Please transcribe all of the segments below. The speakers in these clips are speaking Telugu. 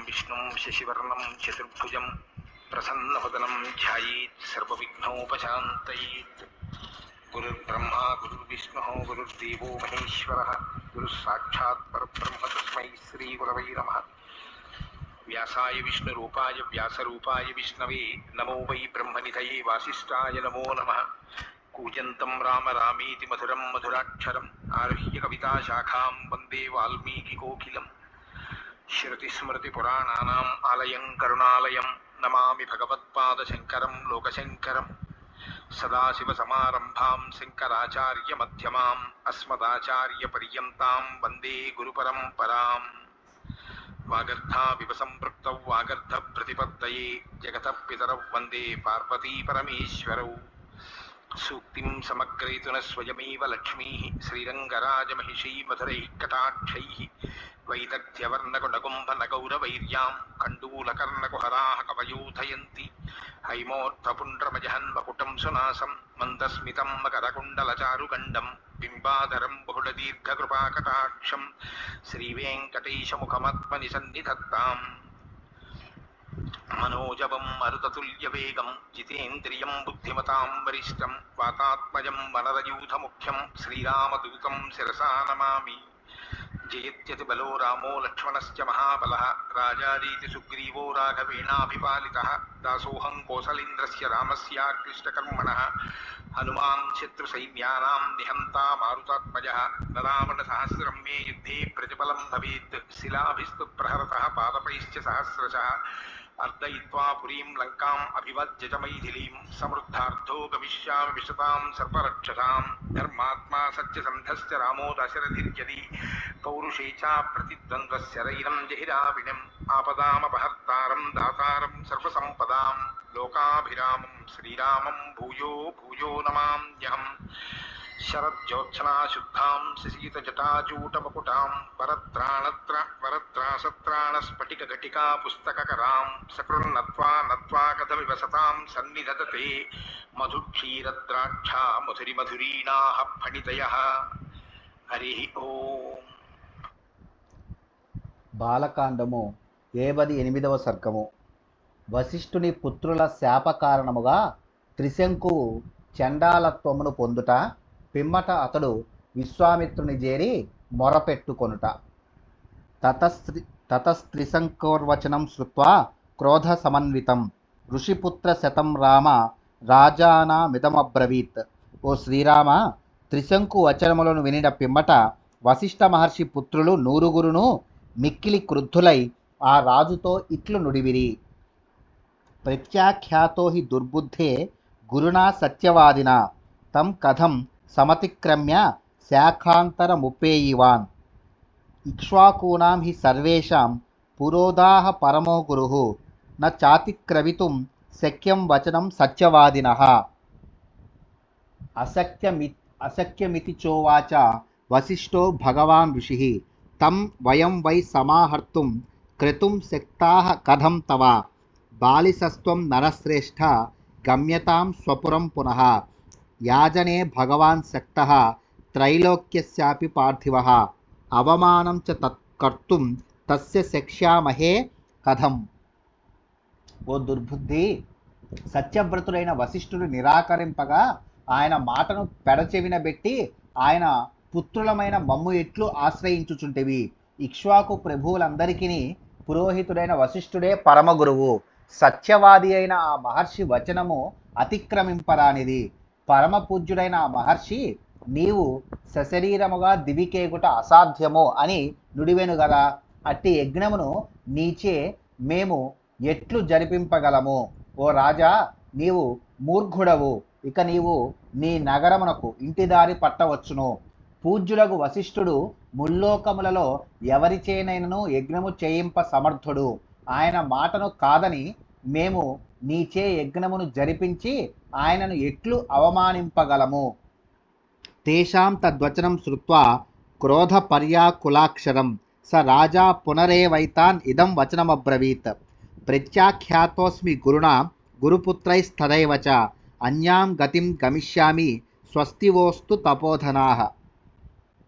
విష్ణుం శశివర్ణం చతుర్భుజం ప్రసన్నవదనం ధ్యాయేత్ సర్వవిఘ్నోపశాంతయేత్. గురుర్బ్రహ్మా గురుర్విష్ణుః గురుర్దేవో మహేశ్వరः గురుః సాక్షాత్ పరబ్రహ్మ తస్మై శ్రీ గురవై నమః. వ్యాసాయ విష్ణురూపాయ వ్యాసరూపాయ విష్ణవే నమో వై బ్రహ్మనిధయే వాసిష్ఠాయ నమో నమః. కూజంతం రామ రామేతి మధురం మధురాక్షరం ఆరుహ్య కవితాశాఖాం వందే వాల్మీకికోకిలం. శృతిస్మృతిపురాణానాం ఆలయం కరుణాలయం నమామి భగవత్పాదశంకరం లోకశంకరం. సదాశివసమారంభాం శంకరాచార్యమధ్యమాం అస్మదాచార్యపర్యంతాం వందే గురుపరంపరాం. వాగర్ధావివ సంపృక్తౌ వాగర్ధప్రతిపత్తయే జగతః పితరౌ వందే పార్వతీపరమేశ్వరౌ. సూక్తిం సమగ్రయతున స్వయమేవ లక్ష్మీః శ్రీరంగరాజమహిషీ మధురైః కటాక్షైః వైదగ్ధ్యవర్ణకుడగుంభనగౌరవైర్యాం కండూలకర్ణకుహరాः కవయోధయంతి. హైమోర్ధపుండ్రమజహన్మకుటం సునాసం మందస్మితం మకరకుండలచారుగండం బింబాధరం బహుళదీర్ఘకృపాకటాక్షం శ్రీవేంకటేశముఖమాత్మని సన్నిధత్తాం. మనోజవం మరుతతుల్యవేగం జితేంద్రియం బుద్ధిమతాం వరిష్టం వాతాత్మజం వనరయూథముఖ్యం శ్రీరామదూతం శిరసా నమామి. జయత్యతి బలో రామో లక్ష్మణశ్చ మహాబలః రాజారీతి సుగ్రీవో రాఘవేణాభిపాలితః. దాసోహం కోసలేంద్రస్య రామస్యాక్లిష్టకర్మణః హనుమాన్ శత్రుసైన్యానాం నిహంతా మారుతాత్మజः. రావణసహస్రం మే యుద్ధే ప్రతిఫలం భవేత్ శిలాభిస్తు ప్రహరతः పాదపైశ్చ సహస్రశः. అర్దయిత్వా పురీం లంకాం అభివజ్య చ మైథిలీం సమృద్ధార్థో గమిష్యామి విశతాం సర్వరక్షసాం. ధర్మాత్మా సత్యసంధశ్చ రామో దశరథిర్యది పౌరుషే చ ప్రతిద్వంద్వశరైరం జహిరావిణం. ఆపదామపహర్తారం దాతారం సర్వసంపదాం లోకాభిరామం శ్రీరామం భూయో భూయో నమామ్యహం. శరజ్యోత్సనాశుద్ధాం శశీతజటాజూటమకుటాం వరత్రాసత్రాణస్ఫటికఘటికా పుస్తకకరాం సకృన్నత్వా నత్వా కథమివ సతాం సన్నిధతతే మధుక్షీరద్రాక్షా మధురిమధురీణాః ఫణితయః. హరి ఓం. బాలకాండము 78వ సర్గము. వశిష్ఠుని పుత్రుల శాప కారణముగా త్రిశంకువు చండాలత్వమును పొందుట, పిమ్మట అతడు విశ్వామిత్రుని చేరి మొరపెట్టుకొనుట. తతస్త్రిశంకోర్వచనం శ్రుత్వా క్రోధ సమన్వితం ఋషిపుత్ర శతం రామ రాజానామిదమబ్రవీత్. ఓ శ్రీరామ, త్రిశంకు వచనములను వినిన పిమ్మట వశిష్ఠ మహర్షి పుత్రులు 100 మిక్కిలి క్రుద్ధులై ఆ రాజుతో ఇట్లు నుడివిరి. ప్రత్యాఖ్యాతో హి దుర్బుద్ధే గురునా సత్యవాదినా తం కథం సమతిక్రమ్య శాఖాంతరముపేయివాన్. ఇక్ష్వాకూనాం హి సర్వేషాం పురోదాహ పరమో గురుః న చాతిక్రమితుం శక్యం వచనం సత్యవాదినః. అశక్యమితి చోవాచ వశిష్ఠో భగవాన్ ఋషిః తం వయం వై సమాహర్తుం క్రతుం శక్తాః కథం తవ. బాలిసస్త్వం నరశ్రేష్ఠ గమ్యతాం స్వపురం పునః. యాజనే భగవాన్ శక్తః త్రైలోక్యస్యాపి పార్థివః. అవమానం చ తత్కర్తుం తస్య శక్ష్యామహే కథం. ఓ దుర్బుద్ధి, సత్యవ్రతుడైన వశిష్ఠుడు నిరాకరింపగా ఆయన మాటను పెడచెవిన బెట్టి ఆయన పుత్రులమైన మమ్ము ఎట్లు ఆశ్రయించుచుంటివి. ఇక్ష్వాకు ప్రభువులందరికీ పురోహితుడైన వశిష్ఠుడే పరమగురువు. సత్యవాది అయిన ఆ మహర్షి వచనము అతిక్రమింపరానిది. పరమ పూజ్యుడైన ఆ మహర్షి నీవు సశరీరముగా దివికేగుట అసాధ్యము అని నుడివెను గదా. అట్టి యజ్ఞమును నీచే మేము ఎట్లు జరిపింపగలము? ఓ రాజా, నీవు మూర్ఖుడవు. ఇక నీవు నీ నగరమునకు ఇంటిదారి పట్టవచ్చును. పూజ్యులకు వశిష్ఠుడు ముల్లోకములలో ఎవరిచేనైనను యజ్ఞము చేయింప సమర్థుడు. ఆయన మాటను కాదని మేము నీచే యజ్ఞమును జరిపించి ఆయనను ఎట్లు అవమానింపగలము? తేషాం తద్వచనం శ్రుత్వా క్రోధ పర్యాకులాక్షరం స రాజా పునరేవైతాన్ ఇదం వచనమబ్రవీత్. ప్రత్యాఖ్యాతోస్మి గురుణా గురుపుత్రైస్తదైవ చ అన్యాం గతిం గమిష్యామి స్వస్తివోస్తు తపోధనాః.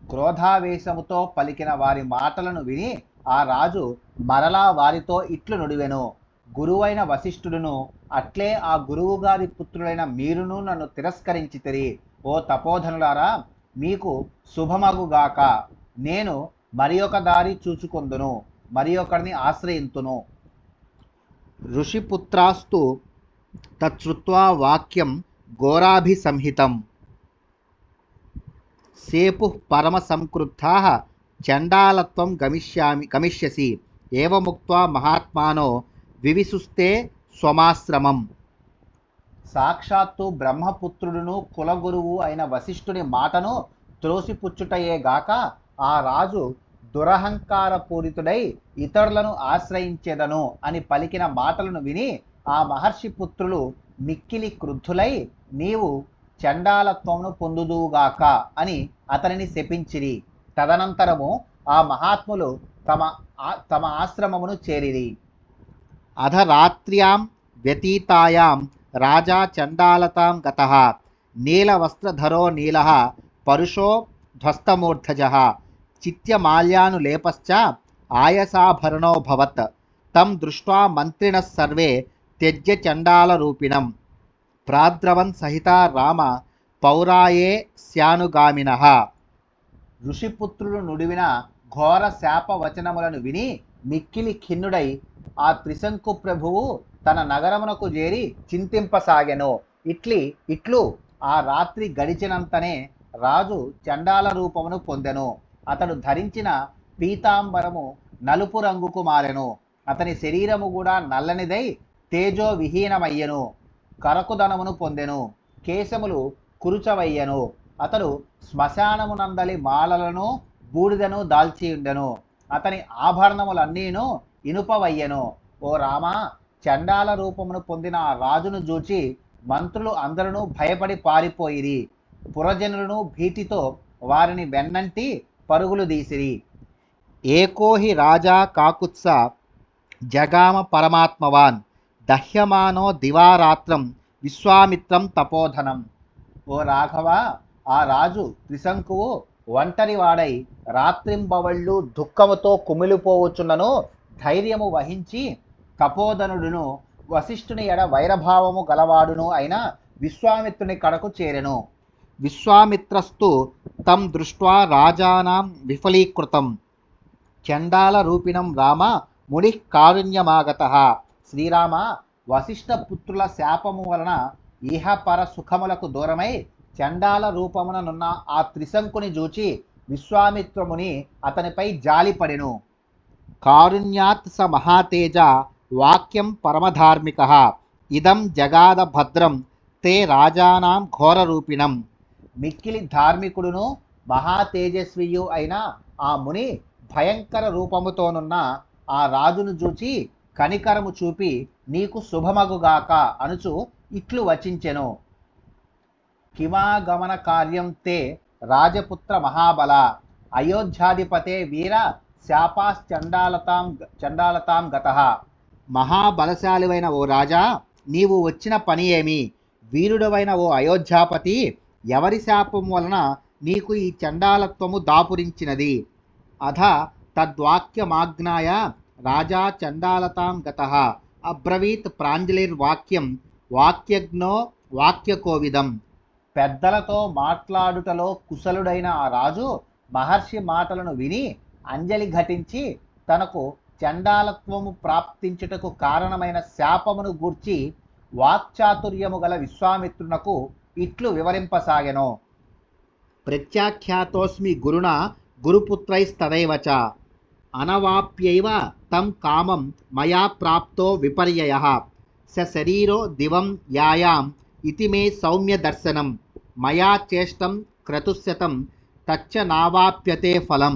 క్రోధావేశముతో పలికిన వారి మాటలను విని ఆ రాజు మరలా వారితో ఇట్లు నుడివెను. గురువైన వశిష్ఠుడును అట్లే ఆ గురువు గారి పుత్రులైన మీరును నన్ను తిరస్కరించితిరి. ఓ తపోధనులారా, మీకు శుభమగుగాక. నేను మరి ఒక దారి చూచుకొందును, మరి ఒకరిని ఆశ్రయింతును. ఋషిపుత్రాస్తు తచ్చుత్వా వాక్యం ఘోరాభిసంహితం. సేపుః పరమ సంక్రుద్ధాః చండాలత్వం గమిష్యసి. ఏవముక్త్వా మహాత్మానో వివిసుస్తే స్వమాశ్రమం. సాక్షాత్తు బ్రహ్మపుత్రుడును కులగురువు అయిన వశిష్ఠుని మాటను త్రోసిపుచ్చుటయేగాక ఆ రాజు దురహంకార పూరితుడై ఇతరులను ఆశ్రయించెదను అని పలికిన మాటలను విని ఆ మహర్షి పుత్రులు మిక్కిలి క్రుద్ధులై నీవు చండాలత్వమును పొందుదువుగాక అని అతనిని శపించిరి. తదనంతరము ఆ మహాత్ములు తమ ఆశ్రమమును చేరిరి. అధరాత్ర్యాం వ్యతీతాయాం రాజా చండాలతాం గతః. నీలవస్త్రధరో నీలః పరుషో ధ్వస్తమూర్ధజః. చిత్యమాల్యానులేపశ్చ ఆయసాభరణోऽభవత్. తం దృష్ట్వా మంత్రిణః సర్వే త్యజ్య చండాలరూపిణం. ప్రాద్రవన్ సహితా రామ పౌరాయే స్యానుగామినః. ఋషిపుత్రులు నుడివిన ఘోర శాప వచనములను విని మిక్కిలి ఖిన్నుడై ఆ త్రిశంకు ప్రభువు తన నగరమునకు చేరి చింతింపసాగెను. ఇట్లు ఆ రాత్రి గడిచినంతనే రాజు చండాల రూపమును పొందెను. అతడు ధరించిన పీతాంబరము నలుపు రంగుకు మారెను. అతని శరీరము కూడా నల్లనిదై తేజో విహీనమయ్యెను. కరకుదనమును పొందెను. కేశములు కురుచవయ్యెను. అతడు శ్మశానమునందలి మాలలను బూడిదను దాల్చియుండెను. అతని ఆభరణములన్నీను ఇనుపవయ్యెను. ఓ రామా, చండాల రూపమును పొందిన ఆ రాజును చూచి మంత్రులు అందరూ భయపడి పారిపోయిరి. పురజనులను భీతితో వారిని వెన్నంటి పరుగులు తీసిరి. ఏకోహి రాజా కాకుత్స జగామ పరమాత్మవాన్. దహ్యమానో దివారాత్రం విశ్వామిత్రం తపోధనం. ఓ రాఘవ, ఆ రాజు త్రిశంకువు ఒంటరి వాడై రాత్రింబవళ్ళు దుఃఖముతో కుమిలిపోవచ్చున్నను ధైర్యము వహించి తపోధనుడును వశిష్ఠుని ఎడ వైరభావము గలవాడును అయిన విశ్వామిత్రుని కడకు చేరెను. విశ్వామిత్రస్తు తం దృష్ట్వా రాజానాం విఫలీకృతం. చండాల రూపిణం రామ ముని కారుణ్యమాగతః. శ్రీరామ, వశిష్ఠ పుత్రుల శాపము వలన ఇహపర సుఖములకు దూరమై చండాల రూపముననున్న ఆ త్రిశంకుని చూచి విశ్వామిత్రముని అతనిపై జాలిపడెను. కారుణ్యాత్ స మహాతేజ వాక్యం పరమధార్మికః. ఇదం జగాద భద్రం తే రాజానాం ఘోరరూపిణం. మిక్కిలి ధార్మికుడును మహాతేజస్వియు అయిన ఆ ముని భయంకర రూపముతోనున్న ఆ రాజును చూచి కనికరము చూపి నీకు శుభమగుగాక అనుచు ఇట్లు వచించెను. కిమాగమన కార్యం తే రాజపుత్ర మహాబల. అయోధ్యాధిపతే వీర శాపాశ్చండాలతాం గతః. మహాబలశాలివైన ఓ రాజా, నీవు వచ్చిన పని ఏమి? వీరుడవైన ఓ అయోధ్యాపతి, ఎవరి శాపం వలన నీకు ఈ చండాలత్వము దాపురించినది? అధ తద్వాక్యమాజ్ఞాయ రాజా చండాలతాం గతః. అబ్రవీత్ ప్రాంజలిర్వాక్యం వాక్యజ్ఞో వాక్యకోవిదం. పెద్దలతో మాట్లాడుటలో కుశలుడైన ఆ రాజు మహర్షి మాటలను విని అంజలి ఘటించి తనకు చండాలత్వము ప్రాప్తించుటకు కారణమైన శాపమును గూర్చి వాక్చాతుర్యము గల విశ్వామిత్రునకు ఇట్లు వివరింపసాగెను. ప్రత్యాఖ్యాతోస్మి గురునా గురుపుత్రైస్తదైవ చ. అనవాప్యైవ తం కామం మయా ప్రాప్తో విపర్యయః. స శరీరో దివం యాయాం ఇతి మే సౌమ్య దర్శనం. మయా చేష్టం క్రతుశతం తచ్చ నావాప్యతే ఫలం.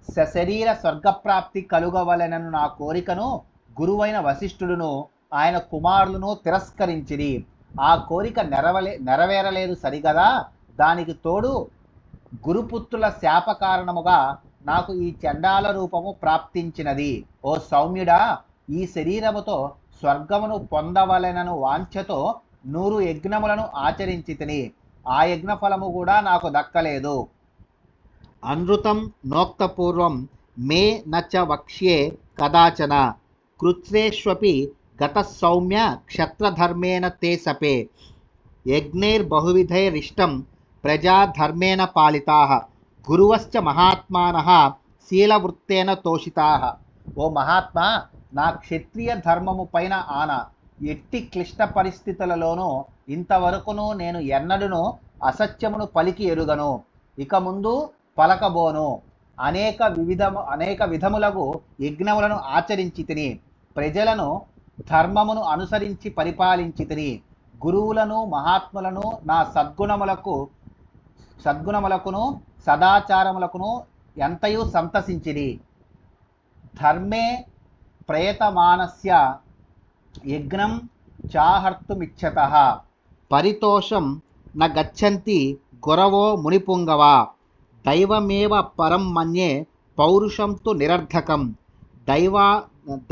సశరీర స్వర్గప్రాప్తి కలుగవలెనను నా కోరికను గురువైన వశిష్ఠుడును ఆయన కుమారులను తిరస్కరించిరి. ఆ కోరిక నెరవేరలేదు సరిగదా. దానికి తోడు గురుపుత్రుల శాప కారణముగా నాకు ఈ చండాల రూపము ప్రాప్తించినది. ఓ సౌమ్యుడా, ఈ శరీరముతో స్వర్గమును పొందవలెనను వాంఛతో 100 యజ్ఞములను ఆచరించి తిని ఆ యజ్ఞ ఫలము కూడా నాకు దక్కలేదు. అనృతం నోక్తపూర్వం మే నచ వక్ష్యే కదాచన కృత్రేష్వపి గత సౌమ్య క్షత్రధర్మేణ తే సపే యజ్ఞైర్బహువిధైరిష్టం ప్రజాధర్మేణ పాలితాః గురువశ్చ మహాత్మానః శీలవృత్తేన తోషితాః. ఓ మహాత్మా, నా క్షత్రియ ధర్మము పైన ఆన, ఎట్టి క్లిష్ట పరిస్థితులలోనూ ఇంతవరకును నేను ఎన్నడూను అసత్యమును పలికి ఎరుగను, ఇక ముందు పలకబోను. అనేక విధములకు యజ్ఞములను ఆచరించి తిని, ప్రజలను ధర్మమును అనుసరించి పరిపాలించి తిని, గురువులను మహాత్ములను నా సద్గుణములకును సదాచారములకును ఎంతయు సంతసించిరి. ధర్మే ప్రయతమానస్య యజ్ఞం చాహర్తుమిచ్చతః పరితోషం న గచ్చంతి గురవో మునిపుంగవ దైవమేవ పరం మన్యే పౌరుషం తు నిరర్ధకం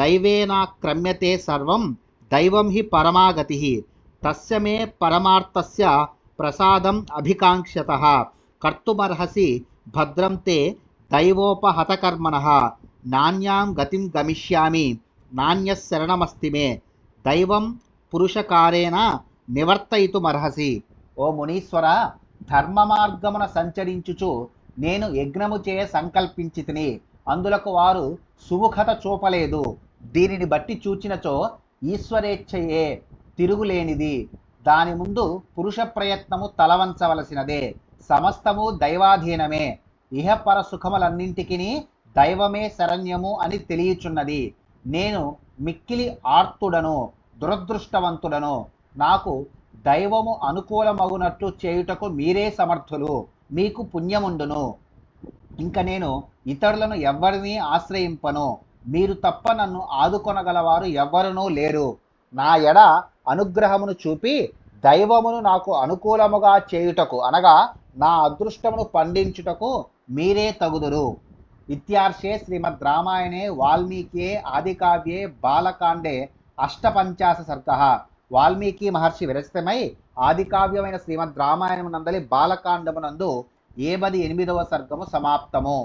దైవేనాక్రమ్యతే సర్వం దైవం హి పరమాగతి తస్య మే పరమార్థస్య ప్రసాదం అభికాంక్షతః కర్తుమర్హసి భద్రం తే దైవోపహతకర్మణః నాన్యాం గతిం గమిష్యామి నాణ్యః శరణమస్తి మే దైవం పురుషకారేణ నివర్తయితుమర్హసి. ఓ మునీశ్వర, ధర్మ మార్గమున సంచరించుచు నేను యజ్ఞము చేయ సంకల్పించి తిని, అందులకు వారు సుముఖత చూపలేదు. దీనిని బట్టి చూచినచో ఈశ్వరేచ్ఛయే తిరుగులేనిది, దాని ముందు పురుష ప్రయత్నము తలవంచవలసినదే. సమస్తము దైవాధీనమే, ఇహపర సుఖములన్నింటికి దైవమే శరణ్యము అని తెలియచున్నది. నేను మిక్కిలి ఆర్తుడను, దురదృష్టవంతుడను. నాకు దైవము అనుకూలమగునట్లు చేయుటకు మీరే సమర్థులు, మీకు పుణ్యముండును. ఇంక నేను ఇతరులను ఎవ్వరినీ ఆశ్రయింపను, మీరు తప్ప నన్ను ఆదుకొనగలవారు ఎవ్వరునూ లేరు. నా ఎడ అనుగ్రహమును చూపి దైవమును నాకు అనుకూలముగా చేయుటకు, అనగా నా అదృష్టమును పండించుటకు మీరే తగుదురు. ఇత్యార్షే శ్రీమద్ రామాయణే వాల్మీకియే ఆదికావ్యే బాలకాండే 850 సర్గః. వాల్మీకి మహర్షి విరచితమై ఆదికావ్యమైన శ్రీమద్ రామాయణమునందలి బాలకాండమునందు 78వ సర్గము సమాప్తము.